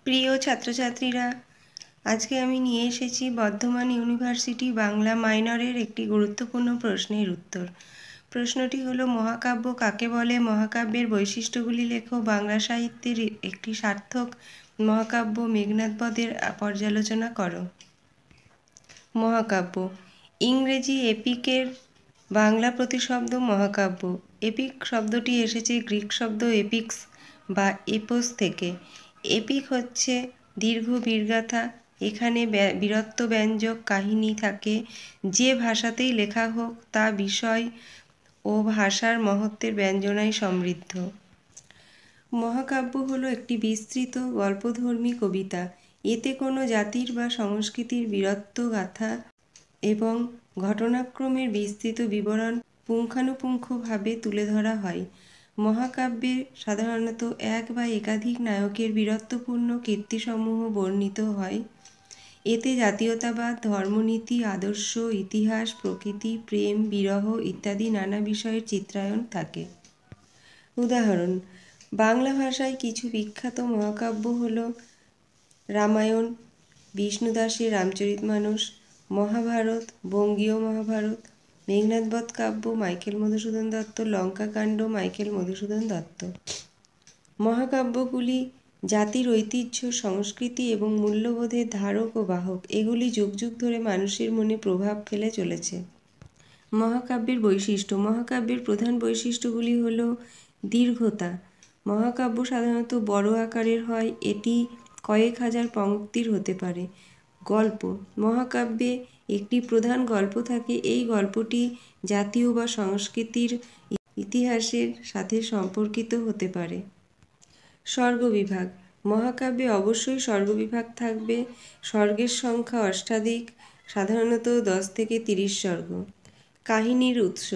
প্রিয় ছাত্রছাত্রীরা, আজকে আমি নিয়ে এসেছি বর্ধমান ইউনিভার্সিটি বাংলা মাইনরের একটি গুরুত্বপূর্ণ প্রশ্নের উত্তর। প্রশ্নটি হলো, মহাকাব্য কাকে বলে? মহাকাব্যের বৈশিষ্ট্যগুলি লেখো। বাংলা সাহিত্যের একটি সার্থক মহাকাব্য মেঘনাদ বধের পর্যালোচনা করো। মহাকাব্য ইংরেজি এপিকের বাংলা প্রতিশব্দ মহাকাব্য। এপিক শব্দটি এসেছে গ্রিক শব্দ এপিক্স বা এপোস থেকে। এপিক হচ্ছে দীর্ঘ বীরগাথা। এখানে বীরত্ব ব্যঞ্জক কাহিনী থাকে। যে ভাষাতেই লেখা হোক তা বিষয় ও ভাষার মহত্বের ব্যঞ্জনায় সমৃদ্ধ। মহাকাব্য হলো একটি বিস্তৃত গল্পধর্মী কবিতা। এতে কোনো জাতির বা সংস্কৃতির বীরত্ব গাথা এবং ঘটনাক্রমের বিস্তৃত বিবরণ পুঙ্খানুপুঙ্খভাবে তুলে ধরা হয়। মহাকাব্যে সাধারণত এক বা একাধিক নায়কের বীরত্বপূর্ণ কীর্তিসমূহ বর্ণিত হয়। এতে জাতীয়তাবাদ, ধর্মনীতি, আদর্শ, ইতিহাস, প্রকৃতি, প্রেম, বিরহ ইত্যাদি নানা বিষয়ের চিত্রায়ন থাকে। উদাহরণ: বাংলা ভাষায় কিছু বিখ্যাত মহাকাব্য হল রামায়ণ, বিষ্ণু দাসের রামচরিতমানস, মহাভারত, বঙ্গীয় মহাভারত, মেঘনাদ বধ কাব্য মাইকেল মধুসূদন দত্ত, লঙ্কাকাণ্ড মাইকেল মধুসূদন দত্ত। মহাকাব্যগুলি জাতির ঐতিহ্য, সংস্কৃতি এবং মূল্যবোধের ধারক ও বাহক। এগুলি যুগ যুগ ধরে মানুষের মনে প্রভাব ফেলে চলেছে। মহাকাব্যের বৈশিষ্ট্য। মহাকাব্যের প্রধান বৈশিষ্ট্যগুলি হল দীর্ঘতা। মহাকাব্য সাধারণত বড় আকারের হয়। এটি কয়েক হাজার পংক্তির হতে পারে। গল্প। মহাকাব্যে একটি প্রধান গল্প থাকে। এই গল্পটি জাতীয় বা সংস্কৃতির ইতিহাসের সাথে সম্পর্কিত হতে পারে। স্বর্গবিভাগ। মহাকাব্যে অবশ্যই স্বর্গবিভাগ থাকবে। স্বর্গের সংখ্যা অষ্টাধিক, সাধারণত 10 থেকে 30 স্বর্গ। কাহিনীর উৎস।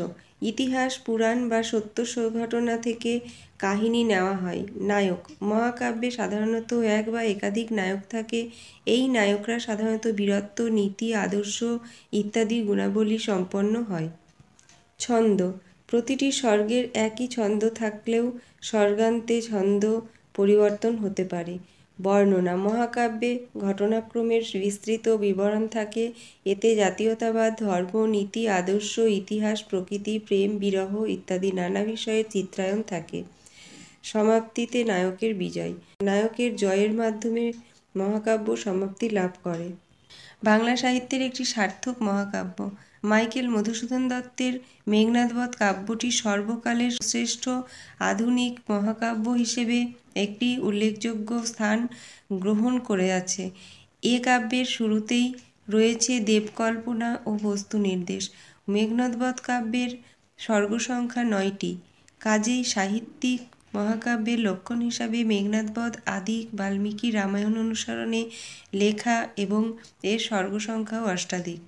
ইতিহাস, পুরাণ বা সত্য ঘটনা থেকে কাহিনী নেওয়া হয়। নায়ক। মহাকাব্যে সাধারণত এক বা একাধিক নায়ক থাকে। এই নায়করা সাধারণত বীরত্ব, নীতি, আদর্শ ইত্যাদি গুণাবলী সম্পন্ন হয়। ছন্দ। প্রতিটি স্বর্গের একই ছন্দ থাকলেও স্বর্গান্তে ছন্দ পরিবর্তন হতে পারে। বর্ণনা। মহাকাব্যে ঘটনাক্রমের বিস্তৃত বিবরণ থাকে। এতে জাতীয়তাবাদ, ধর্ম, নীতি, আদর্শ, ইতিহাস, প্রকৃতি, প্রেম, বিরহ ইত্যাদি নানা বিষয়ের চিত্রায়ন থাকে। সমাপ্তিতে নায়কের বিজয়। নায়কের জয়ের মাধ্যমে মহাকাব্য সমাপ্তি লাভ করে। বাংলা সাহিত্যের একটি সার্থক মহাকাব্য। মাইকেল মধুসূদন দত্তের মেঘনাদ বধ কাব্যটি সর্বকালের শ্রেষ্ঠ আধুনিক মহাকাব্য হিসেবে একটি উল্লেখযোগ্য স্থান গ্রহণ করে আছে। এ কাব্যের শুরুতেই রয়েছে দেবকল্পনা ও বস্তু নির্দেশ। মেঘনাদ বধ কাব্যের স্বর্গসংখ্যা 9টি। কাজেই সাহিত্যিক মহাকাব্যের লক্ষণ হিসাবে মেঘনাদ বধ আদি বাল্মীকি রামায়ণ অনুসরণে লেখা এবং এর স্বর্গসংখ্যাও অষ্টাধিক।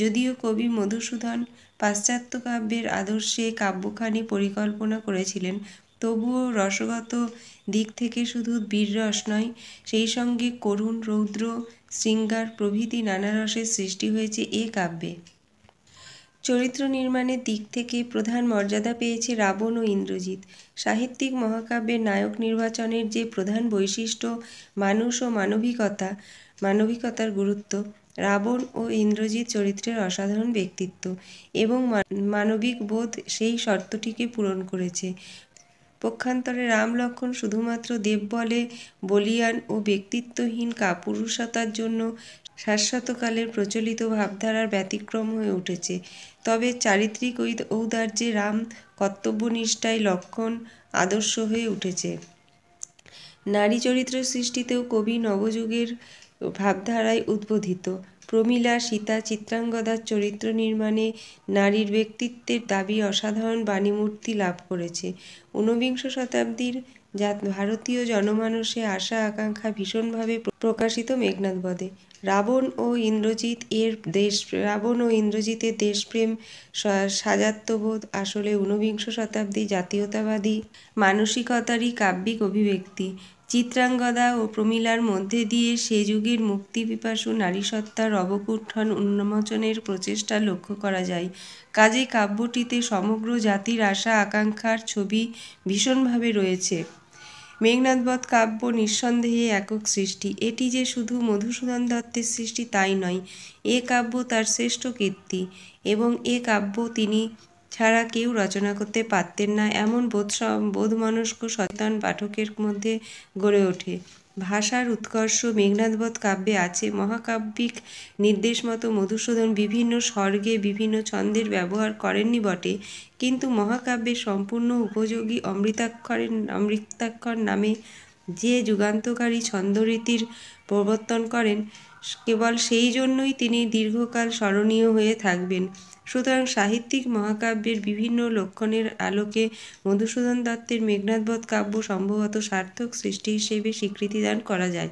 যদিও কবি মধুসূদন পাশ্চাত্য কাব্যের আদর্শে কাব্যখানি পরিকল্পনা করেছিলেন, তবুও রসগত দিক থেকে শুধু বীররস নয়, সেই সঙ্গে করুণ, রৌদ্র, শৃঙ্গার প্রভৃতি নানা রসের সৃষ্টি হয়েছে এ কাব্যে। চরিত্র নির্মাণের দিক থেকে প্রধান মর্যাদা পেয়েছে রাবণ ও ইন্দ্রজিৎ। সাহিত্যিক মহাকাব্যের নায়ক নির্বাচনের যে প্রধান বৈশিষ্ট্য মানুষ ও মানবিকতার গুরুত্ব। রাবণ ও ইন্দ্রজিৎ চরিত্রের অসাধারণ ব্যক্তিত্ব এবং মানবিক বোধ সেই শর্তটিকে পূরণ করেছে। পক্ষান্তরে রাম লক্ষ্মণ শুধুমাত্র দেববলে বলীয়ান ও ব্যক্তিত্বহীন কাপুরুষতার জন্য শাশ্বতকালের প্রচলিত ভাবধারার ব্যতিক্রম হয়ে উঠেছে। তবে চারিত্রিক ঔদার্যে রাম, কর্তব্যনিষ্ঠায় লক্ষ্মণ আদর্শ হয়ে উঠেছে। নারী চরিত্র সৃষ্টিতেও কবি নবযুগের ভাবধারায় উদ্বোধিত। প্রমীলা, সীতা, চিত্রাঙ্গদার চরিত্র নির্মাণে নারীর ব্যক্তিত্বের দাবি অসাধারণ বাণীমূর্তি লাভ করেছে। ঊনবিংশ শতাব্দীর ভারতীয় জনমানসে আশা আকাঙ্ক্ষা ভীষণভাবে প্রকাশিত মেঘনাদ বধে। রাবণ ও ইন্দ্রজিতের দেশপ্রেম, সাজাত্যবোধ আসলে ঊনবিংশ শতাব্দী জাতীয়তাবাদী মানসিকতারই কাব্যিক অভিব্যক্তি। চিত্রাঙ্গদা ও প্রমীলার মধ্যে দিয়ে সে যুগের মুক্তিপিপাসু নারীসত্তার অবকুণ্ঠন উন্মোচনের প্রচেষ্টা লক্ষ্য করা যায়। কাজেই কাব্যটিতে সমগ্র জাতির আশা আকাঙ্ক্ষার ছবি ভীষণভাবে রয়েছে। মেঘনাদবধ কাব্য নিঃসন্দেহে একক সৃষ্টি। এটি যে শুধু মধুসূদন দত্তের সৃষ্টি তাই নয়, এ কাব্য তার শ্রেষ্ঠ কীর্তি এবং এ কাব্য তিনি ছাড়া কেউ রচনা করতে পারতেন না এমন বোধমনস্ক সচেতন পাঠকের মধ্যে গড়ে ওঠে। ভাষার উৎকর্ষ মেঘনাদবধ কাব্যে আছে। মহাকাব্যিক নির্দেশ মতো মধুসূদন বিভিন্ন স্বর্গে বিভিন্ন ছন্দের ব্যবহার করেননি বটে, কিন্তু মহাকাব্যের সম্পূর্ণ উপযোগী অমৃতাক্ষর নামে যে যুগান্তকারী ছন্দরীতির প্রবর্তন করেন, কেবল সেই জন্যই তিনি দীর্ঘকাল স্মরণীয় হয়ে থাকবেন। সুতরাং সাহিত্যিক মহাকাব্যের বিভিন্ন লক্ষণের আলোকে মধুসূদন দত্তের মেঘনাদবধ কাব্য সম্ভবত সার্থক সৃষ্টি হিসেবে স্বীকৃতিদান করা যায়।